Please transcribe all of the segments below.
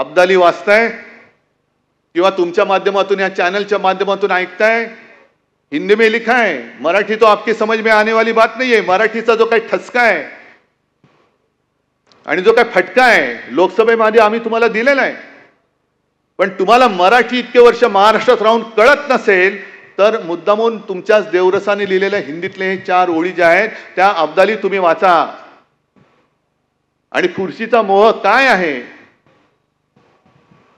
अब्दाली वाचताय किंवा तुमच्या माध्यमातून या चैनल माध्यमातून ऐकताय, हिंदी में लिखा है, मराठी तो आपकी समझ में आने वाली बात नहीं है। मराठीचा जो काही ठसका आहे आणि जो काही फटका आहे लोकसभेमध्ये आम्ही तुम्हाला दिलेला आहे, पण तुम्हाला मराठी इतके वर्ष महाराष्ट्रात राहून कळत नसेल तर मुद्दामून तुमच्याच देवरसाने लिहिलेल्या हिंदीतले हे 4 ओळी ज्या आहेत त्या अब्दाली तुम्ही वाचा। आणि खुर्चीचा मोह काय आहे,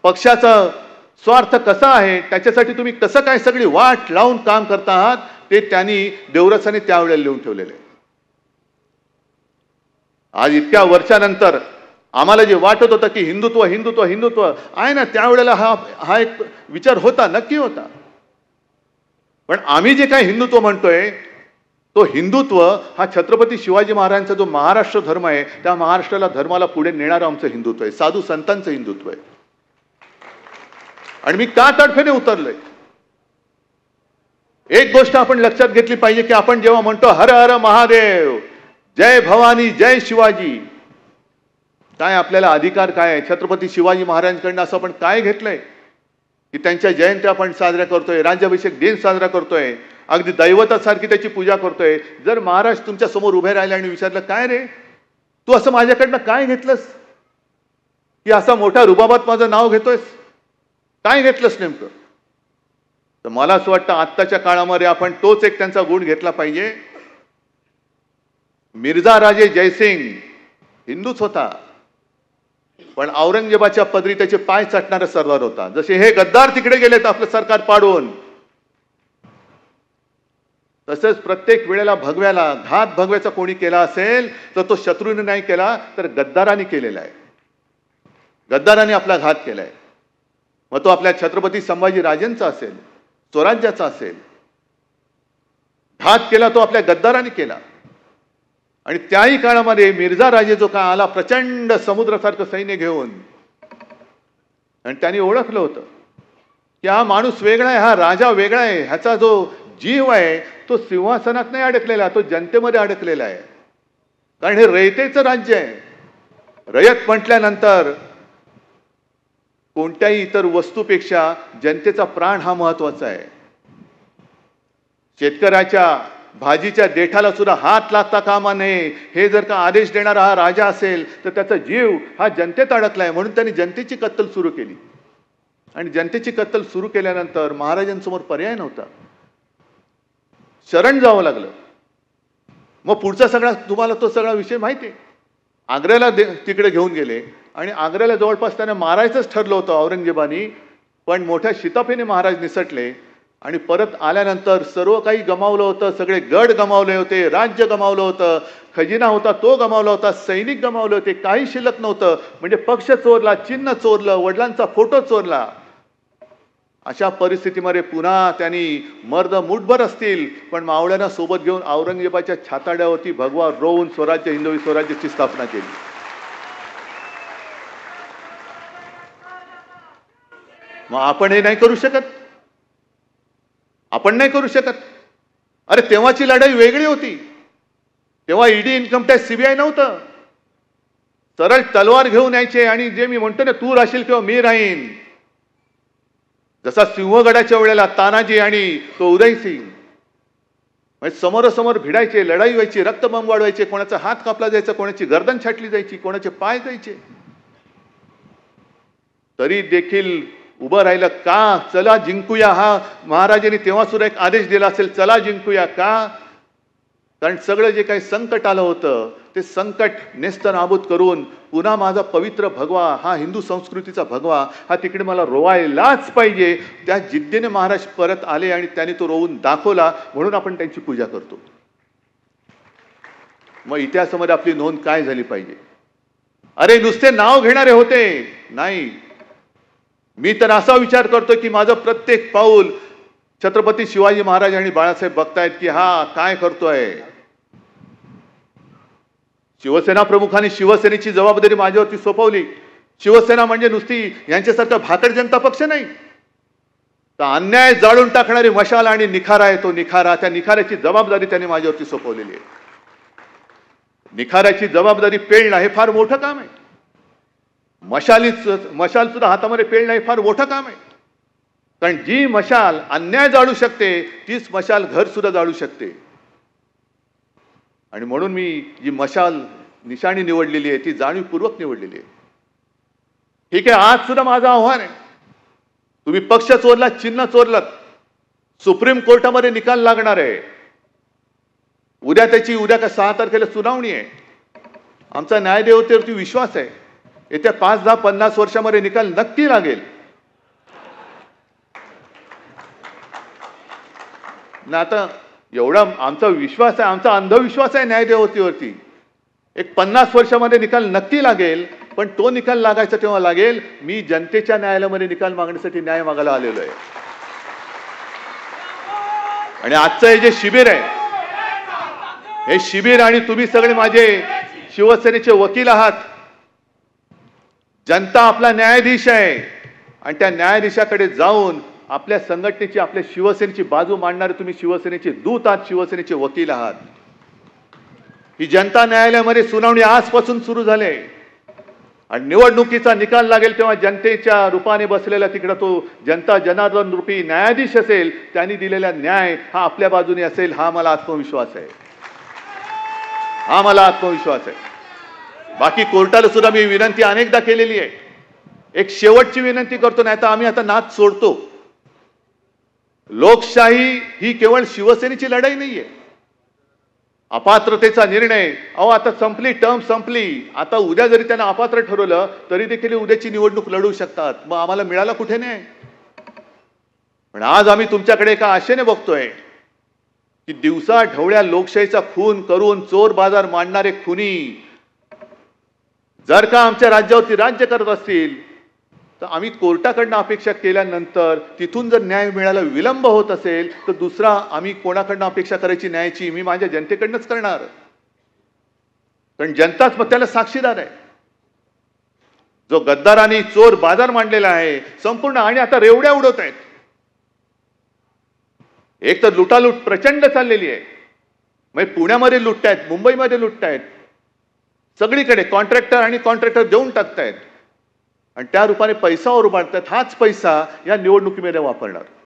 पक्षाचा स्वार्थ कसा आहे, त्याच्यासाठी तुम्ही कसं काय सगळी वाट लावून काम करता आहात ते त्यांनी देवरसाने त्यावेळेला लिहून ठेवलेले। आज इतक्या वर्षानंतर आम्हाला जे वाटत होतं की हिंदुत्व हिंदुत्व हिंदुत्व आहे ना, त्यावेळेला हा एक विचार होता, नक्की होता। पण आम्ही जे काही हिंदुत्व म्हणतोय तो हिंदुत्व हा छत्रपती शिवाजी महाराजांचा जो महाराष्ट्र धर्म आहे त्या महाराष्ट्राला धर्माला पुढे नेणारं आमचं हिंदुत्व आहे, साधू संतांचं हिंदुत्व आहे। आणि मी का तडफेने उतरलोय, एक गोष्ट आपण लक्षात घेतली पाहिजे की आपण जेव्हा म्हणतो हर हर महादेव, जय भवानी, जय शिवाजी, काय आपल्याला अधिकार काय आहे? छत्रपती शिवाजी महाराजांकडून असं आपण काय घेतलंय की त्यांच्या जयंती आपण साजरा करतोय, राज्याभिषेक दिन साजरा करतोय, अगदी दैवतासारखी त्याची पूजा करतोय। जर महाराज तुमच्या समोर उभे राहिले आणि विचारलं काय रे तू असं माझ्याकडनं काय घेतलंस की असा मोठा रुबाबात माझं नाव घेतोयस, काय घेतलंस नेमकं? तर मला असं वाटतं आत्ताच्या काळामध्ये आपण तोच एक त्यांचा गुण घेतला पाहिजे। मिर्झा राजे जयसिंग हिंदूच होता, पण औरंगजेबाच्या पदरी त्याचे पाय चाटणारा सरदार होता। जसे हे गद्दार तिकडे गेलेत आपलं सरकार पाडून, तसंच प्रत्येक वेळेला भगव्याला घात भगव्याचा कोणी केला असेल तर तो शत्रूने नाही केला तर गद्दारांनी केलेला आहे, गद्दारांनी आपला घात केलाय। मग तो आपल्या छत्रपती संभाजी राजेंचा असेल, स्वराज्याचा असेल, घात केला तो आपल्या गद्दारांनी केला। आणि त्याही काळामध्ये मिर्झा राजे जो का आला प्रचंड समुद्रासारखं सैन्य घेऊन, आणि त्यांनी ओळखलं होतं की हा माणूस वेगळा आहे, हा राजा वेगळा आहे, ह्याचा जो जीव आहे तो सिंहासनात नाही अडकलेला, तो जनतेमध्ये अडकलेला आहे। कारण हे रयतेचं राज्य आहे, रयत म्हटल्यानंतर कोणत्याही इतर वस्तूपेक्षा जनतेचा प्राण हा महत्वाचा आहे। शेतकऱ्याच्या भाजीच्या देठाला सुद्धा हात लागता कामा नये, हे जर का आदेश देणारा हा राजा असेल तर त्याचा जीव हा जनतेत अडकलाय, म्हणून त्यांनी जनतेची कत्तल सुरू केली। आणि जनतेची कत्तल सुरू केल्यानंतर महाराजांसमोर पर्याय नव्हता, शरण जावं लागलं। मग पुढचा सगळा तुम्हाला तो सगळा विषय माहिती आहे। आग्र्याला तिकडे घेऊन गेले आणि आग्र्याला जवळपास त्यांना मारायचंच ठरलं होतं औरंगजेबानी, पण मोठ्या शिताफीने महाराज निसटले आणि परत आल्यानंतर सर्व काही गमावलं होतं, सगळे गड गमावले होते, राज्य गमावलं होतं, खजिना होता तो गमावला होता, सैनिक गमावले होते, काही शिल्लक नव्हतं। म्हणजे पक्ष चोरला, चिन्ह चोरलं, वडिलांचा फोटो चोरला। अशा परिस्थितीमध्ये पुन्हा त्यांनी मर्द मुठभर असतील पण मावळ्यांना सोबत घेऊन औरंगजेबाच्या छाताड्यावरती भगवा रोवून स्वराज्य हिंदवी स्वराज्याची स्थापना केली। मग आपण हे नाही करू शकत, आपण नाही करू शकत। अरे तेव्हाची लढाई वेगळी होती, तेव्हा ईडी, इन्कम टॅक्स, सीबीआय नव्हतं। सरळ तलवार घेऊन यायचे आणि जे मी म्हणतो ना तू राहशील किंवा मी राहीन, जसा सिंहगडाच्या वेळेला तानाजी आणि तो उदयसिंग म्हणजे समोरासमोर भिडायचे, लढाई व्हायची, रक्तबंब वाढवायचे, कोणाचा हात कापला जायचा, कोणाची गर्दन छाटली जायची, कोणाचे पाय जायचे, तरी देखील उभं राहिलं का? चला जिंकूया, हा महाराजांनी तेव्हा सुद्धा एक आदेश दिला असेल, चला जिंकूया का? कारण सगळं जे काही संकट आलं होतं ते संकट नेस्तनाबूत करून पुन्हा माझा पवित्र भगवा, हा हिंदू संस्कृतीचा भगवा, हा तिकडे मला रोवायलाच पाहिजे। त्या जिद्दीने महाराज परत आले आणि त्यांनी तो रोवून दाखवला, म्हणून आपण त्यांची पूजा करतो। मग इतिहासामध्ये आपली नोंद काय झाली पाहिजे? अरे नुसते नाव घेणारे होते नाही, मी तर असा विचार करतो की माझं प्रत्येक पाऊल छत्रपती शिवाजी महाराज आणि बाळासाहेब बघतायत की हा काय करतोय। शिवसेना प्रमुखांनी शिवसेनेची जबाबदारी माझ्यावरती सोपवली। शिवसेना म्हणजे नुसती यांच्यासारखा भाकड जनता पक्ष नाही, तर अन्याय जाळून टाकणारी मशाल आणि निखारा आहे तो निखारा, त्या निखाऱ्याची जबाबदारी त्यांनी माझ्यावरती सोपवलेली आहे। निखाऱ्याची जबाबदारी पेलणं हे फार मोठं काम आहे। मशाल सुद्धा हातामध्ये पेळणं हे फार मोठं काम आहे. कारण जी मशाल अन्याय जाळू शकते तीच मशाल घर सुद्धा जाळू शकते. आणि म्हणून मी जी मशाल निशाणी निवडलेली आहे ती जाणीवपूर्वक निवडलेली आहे. ठीक आहे, आज सुद्धा माझं आव्हान आहे. तुम्ही पक्ष चोरलात, चिन्ह चोरलात, सुप्रीम कोर्टामध्ये निकाल लागणार आहे. उद्या का 6 तारखेला सुनावणी आहे. आमचा न्यायदेवतेवरती विश्वास आहे. येत्या 5, 10, 50 वर्षामध्ये निकाल नक्की लागेल. ना आता एवढा आमचा विश्वास आहे, आमचा अंधविश्वास आहे न्यायदेवतेवरती. एक 50 वर्षामध्ये निकाल नक्की लागेल. पण तो निकाल लागायचा तेव्हा लागेल मी जनतेच्या न्यायालयामध्ये निकाल मागण्यासाठी न्याय मागायला आलेलो आहे. आणि आजचं हे जे शिबिर आहे, हे शिबिर आणि तुम्ही सगळे माझे शिवसेनेचे वकील आहात. जनता आपला न्यायाधीश आहे आणि त्या न्यायाधीशाकडे जाऊन आपल्या संघटनेची, आपल्या शिवसेनेची बाजू मांडणारे तुम्ही शिवसेनेचे दूत आहात, शिवसेनेचे वकील आहात. ही जनता न्यायालयामध्ये सुनावणी आजपासून सुरू झाली आणि निवडणुकीचा निकाल लागेल तेव्हा जनतेच्या रूपाने बसलेला तिकडे तो जनता जनार्दन रूपी न्यायाधीश असेल. त्यांनी दिलेला न्याय हा आपल्या बाजूने असेल. हा मला आत्मविश्वास आहे. बाकी कोर्टाला सुद्धा मी विनंती अनेकदा केलेली आहे. एक शेवटची विनंती करतो, नाही तर आम्ही आता नाद सोडतो. लोकशाही ही केवळ शिवसेनेची लढाई नाहीये. अपात्रतेचा निर्णय आता संपली, टर्म संपली. आता उद्या जरी त्यांना अपात्र ठरवलं तरी देखील उद्याची निवडणूक लढवू शकतात. मग आम्हाला मिळाला कुठे नाही. पण आज आम्ही तुमच्याकडे एका आशेने बघतोय की दिवसा ढवळ्या लोकशाहीचा खून करून चोर बाजार मांडणारे खुनी जर का आमच्या राज्यावरती राज्य करत असतील तर आम्ही कोर्टाकडनं अपेक्षा केल्यानंतर तिथून जर न्याय मिळायला विलंब होत असेल तर दुसरा आम्ही कोणाकडनं अपेक्षा करायची न्यायाची? मी माझ्या जनतेकडनंच करणार. कारण जनताच मग त्याला साक्षीदार आहे. जो गद्दारांनी चोर बाजार मांडलेला आहे संपूर्ण, आणि आता रेवड्या उडवत आहेत. एक तर लुटालूट प्रचंड चाललेली आहे. मग पुण्यामध्ये लुटतायत, मुंबईमध्ये लुटतायत, सगळीकडे कॉन्ट्रॅक्टर देऊन टाकतायत आणि त्या रूपाने पैसा उभारतात. हाच पैसा या निवडणुकीमध्ये वापरणार.